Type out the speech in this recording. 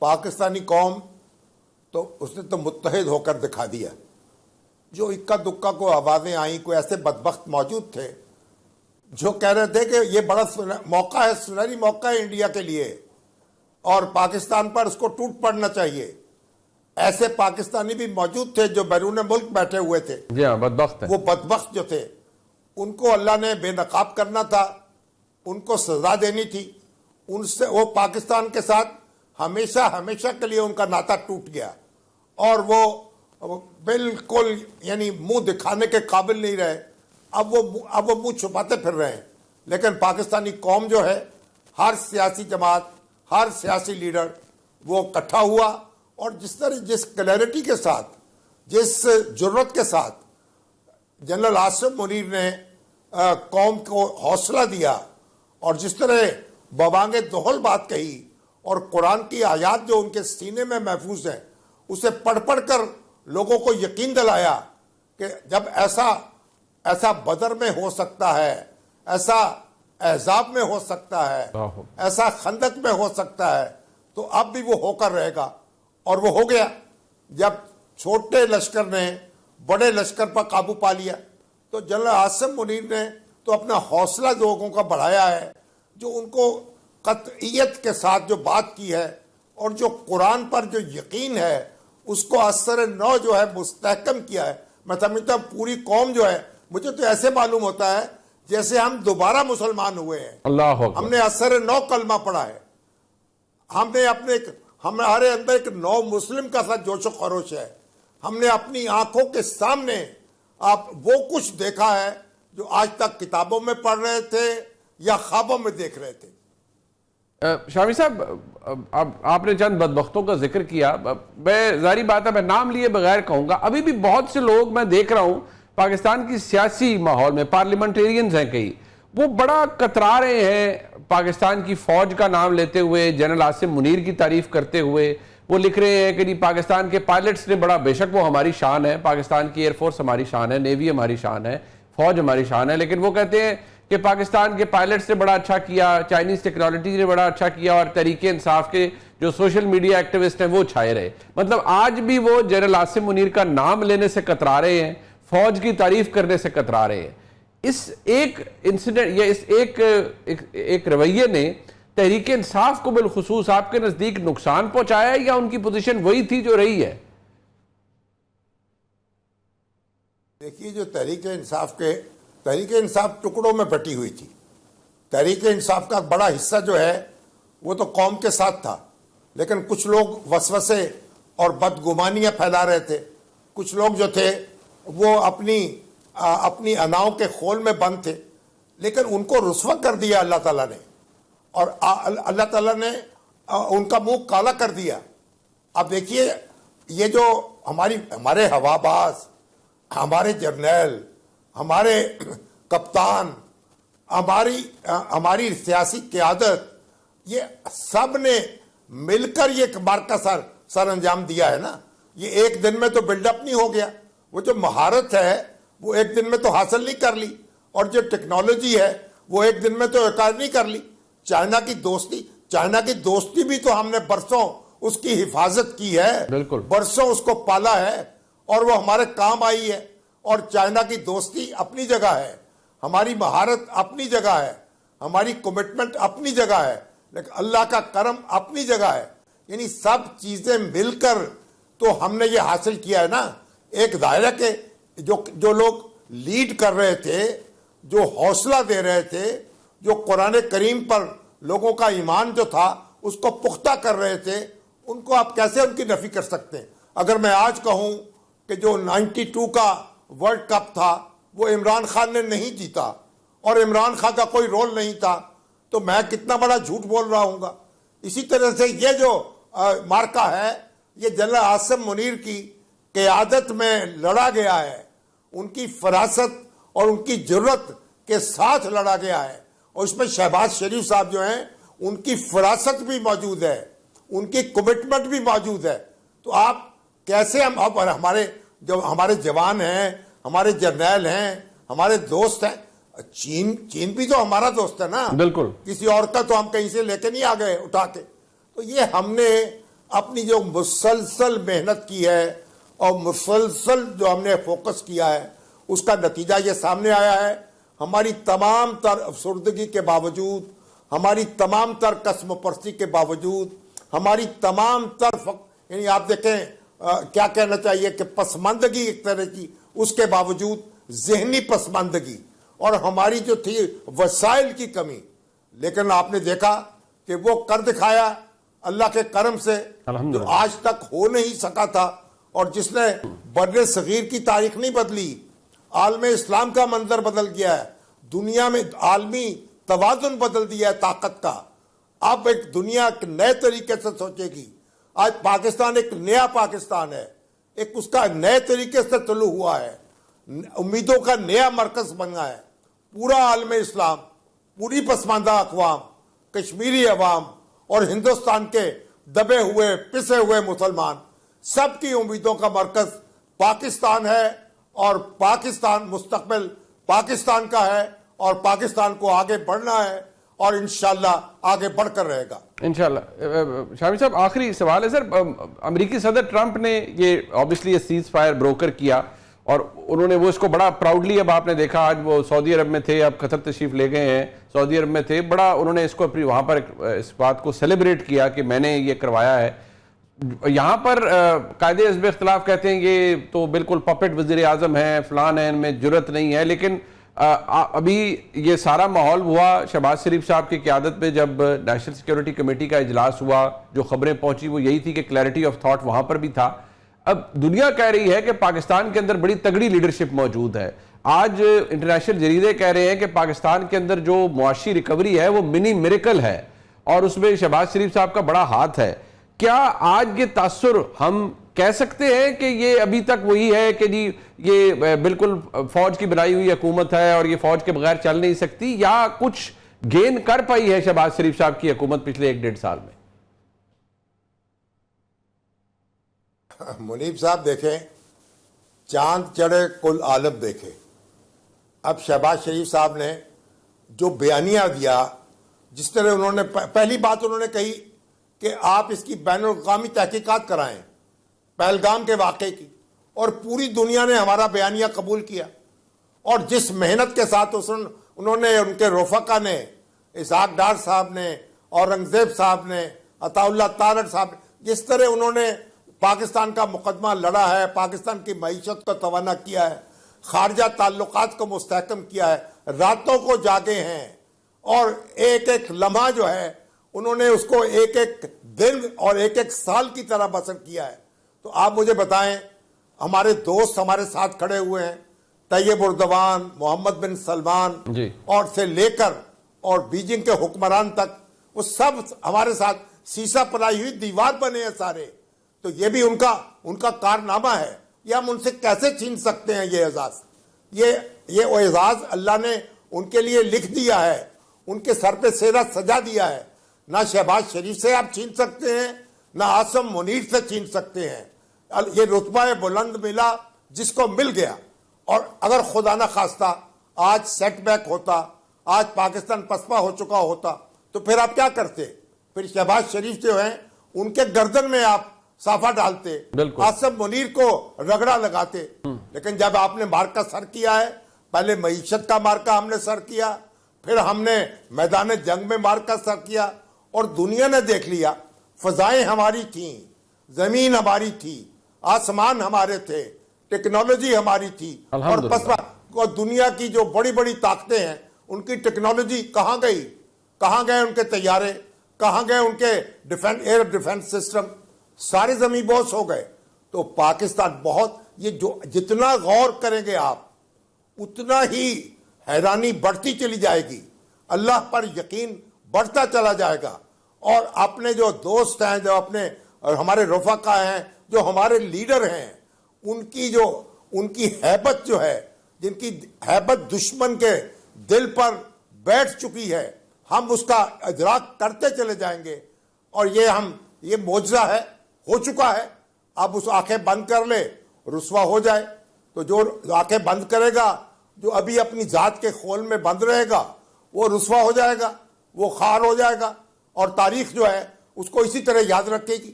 پاکستانی قوم تو اس نے تو متحد ہو کر دکھا دیا. جو اکا دکا کو آوازیں آئیں, کوئی ایسے بدبخت موجود تھے جو کہہ رہے تھے کہ یہ بڑا موقع ہے, سنہری موقع ہے انڈیا کے لیے اور پاکستان پر اس کو ٹوٹ پڑنا چاہیے. ایسے پاکستانی بھی موجود تھے جو بیرون ملک بیٹھے ہوئے تھے. جی ہاں, بدبخت ہیں. وہ بدبخت جو تھے ان کو اللہ نے بے نقاب کرنا تھا, ان کو سزا دینی تھی. ان سے وہ پاکستان کے ساتھ ہمیشہ ہمیشہ کے لیے ان کا ناطہ ٹوٹ گیا اور وہ بالکل یعنی منہ دکھانے کے قابل نہیں رہے. اب وہ منہ چھپاتے پھر رہے ہیں. لیکن پاکستانی قوم جو ہے, ہر سیاسی جماعت, ہر سیاسی لیڈر وہ اکٹھا ہوا اور جس کلیئرٹی کے ساتھ, جس جرت کے ساتھ جنرل آصف منیر نے قوم کو حوصلہ دیا اور جس طرح ببانگ دہل بات کہی اور قرآن کی آیات جو ان کے سینے میں محفوظ ہیں اسے پڑھ پڑھ کر لوگوں کو یقین دلایا کہ جب ایسا بدر میں ہو سکتا ہے, ایسا احزاب میں ہو سکتا ہے, ایسا خندق میں ہو سکتا ہے, تو اب بھی وہ ہو کر رہے گا. اور وہ ہو گیا. جب چھوٹے لشکر نے بڑے لشکر پر قابو پا لیا تو جنرل آصف منیر نے تو اپنا حوصلہ لوگوں کا بڑھایا ہے. جو ان کو قطعیت کے ساتھ جو بات کی ہے اور جو قرآن پر جو یقین ہے اس کو اثر نو جو ہے مستحکم کیا ہے. میں سمجھتا ہوں پوری قوم جو ہے, مجھے تو ایسے معلوم ہوتا ہے جیسے ہم دوبارہ مسلمان ہوئے ہیں. اللہ اکبر. ہم نے اثر نو کلمہ پڑھا ہے. ہم نے ہمارے اندر ایک نو مسلم کا ساتھ جوش و خروش ہے. ہم نے اپنی آنکھوں کے سامنے وہ کچھ دیکھا ہے جو آج تک کتابوں میں پڑھ رہے تھے یا خوابوں میں دیکھ رہے تھے. شامی صاحب, آپ نے چند بدبختوں کا ذکر کیا. میں ظاہری بات ہے میں نام لیے بغیر کہوں گا, ابھی بھی بہت سے لوگ میں دیکھ رہا ہوں پاکستان کی سیاسی ماحول میں, پارلیمنٹیرینز ہیں کئی, وہ بڑا کترا رہے ہیں پاکستان کی فوج کا نام لیتے ہوئے, جنرل آصف منیر کی تعریف کرتے ہوئے. وہ لکھ رہے ہیں کہ پاکستان کے پائلٹس نے بڑا, بے شک وہ ہماری شان ہے, پاکستان کی ایئر فورس ہماری شان ہے, نیوی ہماری شان ہے, فوج ہماری شان ہے, لیکن وہ کہتے ہیں کہ پاکستان کے پائلٹس نے بڑا اچھا کیا, چائنیز ٹیکنالوجی نے بڑا اچھا کیا, اور تحریک انصاف کے جو سوشل میڈیا ایکٹیوسٹ ہیں وہ چھائے رہے. مطلب آج بھی وہ جنرل آصف منیر کا نام لینے سے کترا رہے ہیں, فوج کی تعریف کرنے سے کترا رہے ہیں. اس ایک انسیڈنٹ یا اس ایک رویے نے تحریک انصاف کو بالخصوص آپ کے نزدیک نقصان پہنچایا ہے یا ان کی پوزیشن وہی تھی جو رہی ہے؟ دیکھیے, جو تحریک انصاف ٹکڑوں میں بٹی ہوئی تھی. تحریک انصاف کا بڑا حصہ جو ہے وہ تو قوم کے ساتھ تھا, لیکن کچھ لوگ وسوسے اور بدگمانیاں پھیلا رہے تھے. کچھ لوگ جو تھے وہ اپنی اناؤں کے خول میں بند تھے, لیکن ان کو رسوا کر دیا اللہ تعالیٰ نے, اور اللہ تعالیٰ نے ان کا منہ کالا کر دیا. اب دیکھیے, یہ جو ہمارے ہواباز, ہمارے جرنیل, ہمارے کپتان, ہماری سیاسی قیادت, یہ سب نے مل کر یہ مارکا سر انجام دیا ہے نا. یہ ایک دن میں تو بلڈ اپ نہیں ہو گیا. وہ جو مہارت ہے وہ ایک دن میں تو حاصل نہیں کر لی, اور جو ٹیکنالوجی ہے وہ ایک دن میں تو اکار نہیں کر لی. چائنا کی دوستی بھی تو ہم نے برسوں اس کی حفاظت کی ہے, بالکل برسوں اس کو پالا ہے, اور وہ ہمارے کام آئی ہے. اور چائنا کی دوستی اپنی جگہ ہے, ہماری مہارت اپنی جگہ ہے, ہماری کمٹمنٹ اپنی جگہ ہے, لیکن اللہ کا کرم اپنی جگہ ہے. یعنی سب چیزیں مل کر تو ہم نے یہ حاصل کیا ہے نا. ایک دائرہ کے جو لوگ لیڈ کر رہے تھے, جو حوصلہ دے رہے تھے, جو قرآن کریم پر لوگوں کا ایمان جو تھا اس کو پختہ کر رہے تھے, ان کو آپ کیسے ان کی نفی کر سکتے ہیں؟ اگر میں آج کہوں کہ جو 92 کا ورلڈ کپ تھا وہ عمران خان نے نہیں جیتا اور عمران خان کا کوئی رول نہیں تھا, تو میں کتنا بڑا جھوٹ بول رہا ہوں گا. اسی طرح سے یہ جو مارکا ہے یہ جنرل آصف منیر کی قیادت میں لڑا گیا ہے, ان کی فراست اور ان کی جرت کے ساتھ لڑا گیا ہے. اور اس میں شہباز شریف صاحب جو ہیں ان کی فراست بھی موجود ہے, ان کی کمٹمنٹ بھی موجود ہے. تو آپ کیسے ہمارے جوان ہیں, ہمارے جرنیل ہیں, ہمارے دوست ہیں. چین بھی تو ہمارا دوست ہے نا, بالکل, کسی اور کا تو ہم کہیں سے لے کے نہیں آ گئے اٹھا کے. تو یہ ہم نے اپنی جو مسلسل محنت کی ہے اور مسلسل جو ہم نے فوکس کیا ہے اس کا نتیجہ یہ سامنے آیا ہے. ہماری تمام تر افسردگی کے باوجود، ہماری تمام تر قسم پرستی کے باوجود، ہماری تمام تر یعنی آپ دیکھیں کیا کہنا چاہیے کہ پسماندگی ایک طرح کی، اس کے باوجود ذہنی پسماندگی اور ہماری جو تھی وسائل کی کمی، لیکن آپ نے دیکھا کہ وہ کر دکھایا اللہ کے کرم سے جو آج تک ہو نہیں سکا تھا، اور جس نے بر صغیر کی تاریخ نہیں بدلی، عالم اسلام کا منظر بدل گیا ہے، دنیا میں عالمی توازن بدل دیا ہے طاقت کا. اب ایک دنیا ایک نئے طریقے سے سوچے گی. آج پاکستان ایک نیا پاکستان ہے، ایک اس کا نئے طریقے سے طلوع ہوا ہے، امیدوں کا نیا مرکز بنا ہے. پورا عالم اسلام، پوری پسماندہ اقوام، کشمیری عوام اور ہندوستان کے دبے ہوئے پسے ہوئے مسلمان، سب کی امیدوں کا مرکز پاکستان ہے، اور پاکستان مستقبل پاکستان کا ہے، اور پاکستان کو آگے بڑھنا ہے، اور انشاءاللہ آگے بڑھ کر رہے گا انشاءاللہ. شامی صاحب آخری سوال ہے سر. امریکی صدر ٹرمپ نے یہ obviously یہ سیز فائر بروکر کیا، اور انہوں نے وہ اس کو بڑا پراؤڈلی، اب آپ نے دیکھا آج وہ سعودی عرب میں تھے، اب قطر تشریف لے گئے ہیں، سعودی عرب میں تھے، بڑا انہوں نے اس کو اپنی وہاں پر اس بات کو سیلیبریٹ کیا کہ میں نے یہ کروایا ہے. یہاں پر قائد حزب اختلاف کہتے ہیں یہ تو بالکل پپٹ وزیر اعظم ہیں، فلان ہیں، ان میں جرت نہیں ہے. لیکن ابھی یہ سارا ماحول ہوا شہباز شریف صاحب کی قیادت میں، جب نیشنل سیکیورٹی کمیٹی کا اجلاس ہوا، جو خبریں پہنچی وہ یہی تھی کہ کلیئرٹی آف تھاٹ وہاں پر بھی تھا. اب دنیا کہہ رہی ہے کہ پاکستان کے اندر بڑی تگڑی لیڈرشپ موجود ہے. آج انٹرنیشنل جریدے کہہ رہے ہیں کہ پاکستان کے اندر جو معاشی ریکوری ہے وہ منی میریکل ہے، اور اس میں شہباز شریف صاحب کا بڑا ہاتھ ہے. کیا آج یہ تاثر ہم کہہ سکتے ہیں کہ یہ ابھی تک وہی ہے کہ جی یہ بالکل فوج کی بنائی ہوئی حکومت ہے اور یہ فوج کے بغیر چل نہیں سکتی، یا کچھ گین کر پائی ہے شہباز شریف صاحب کی حکومت پچھلے 1-1.5 سال میں؟ منیب صاحب دیکھیں، چاند چڑھے کل عالم دیکھے. اب شہباز شریف صاحب نے جو بیانیہ دیا، جس طرح انہوں نے پہلی بات انہوں نے کہی کہ آپ اس کی بین الاقوامی تحقیقات کرائیں پہلگام کے واقعے کی، اور پوری دنیا نے ہمارا بیانیہ قبول کیا. اور جس محنت کے ساتھ انہوں نے، ان کے رفقا نے، اسحاق ڈار صاحب نے، اورنگزیب صاحب نے، عطا اللہ تارڑ صاحب نے، جس طرح انہوں نے پاکستان کا مقدمہ لڑا ہے، پاکستان کی معیشت کو توانا کیا ہے، خارجہ تعلقات کو مستحکم کیا ہے، راتوں کو جاگے ہیں، اور ایک ایک لمحہ جو ہے انہوں نے اس کو ایک ایک دن اور ایک ایک سال کی طرح بسر کیا ہے. تو آپ مجھے بتائیں، ہمارے دوست ہمارے ساتھ کھڑے ہوئے ہیں، طیب اردوان، محمد بن سلمان جی، اور سے لے کر اور بیجنگ کے حکمران تک، وہ سب ہمارے ساتھ سیسا پلائی ہوئی دیوار بنے ہیں سارے. تو یہ بھی ان کا کارنامہ ہے. یہ ہم ان سے کیسے چھین سکتے ہیں یہ اعزاز؟ یہ اعزاز اللہ نے ان کے لیے لکھ دیا ہے، ان کے سر پہ سیرا سجا دیا ہے. نہ شہباز شریف سے آپ چھین سکتے ہیں، نہ عاصم منیر سے چھین سکتے ہیں. یہ رتبہ بلند ملا جس کو مل گیا. اور اگر خدا نہ خواستہ آج سیٹ بیک ہوتا، آج پاکستان پسپا ہو چکا ہوتا، تو پھر آپ کیا کرتے؟ پھر شہباز شریف جو ہیں ان کے گردن میں آپ صافہ ڈالتے، عاصم منیر کو رگڑا لگاتے. لیکن جب آپ نے مارکا سر کیا ہے، پہلے معیشت کا مارکا ہم نے سر کیا، پھر ہم نے میدان جنگ میں مارکا سر کیا، اور دنیا نے دیکھ لیا. فضائیں ہماری تھیں، زمین ہماری تھی، آسمان ہمارے تھے، ٹیکنالوجی ہماری تھی، اور پسپا دنیا کی جو بڑی بڑی طاقتیں ہیں ان کی ٹیکنالوجی کہاں گئی؟ کہاں گئے ان کے طیارے؟ کہاں گئے ان کے ایئر ڈیفنس سسٹم؟ سارے زمین بوس ہو گئے. تو پاکستان یہ جو جتنا غور کریں گے آپ، اتنا ہی حیرانی بڑھتی چلی جائے گی، اللہ پر یقین بڑھتا چلا جائے گا. اور اپنے جو دوست ہیں، جو اپنے ہمارے رفقا ہیں، جو ہمارے لیڈر ہیں، ان کی ہیبت جو ہے، جن کی ہیبت دشمن کے دل پر بیٹھ چکی ہے، ہم اس کا ادراک کرتے چلے جائیں گے. اور یہ معجزہ ہے، ہو چکا ہے. اب اس آنکھیں بند کر لے، رسوا ہو جائے. تو جو آنکھیں بند کرے گا، جو ابھی اپنی ذات کے خول میں بند رہے گا، وہ رسوا ہو جائے گا، وہ خار ہو جائے گا. اور تاریخ جو ہے اس کو اسی طرح یاد رکھے گی.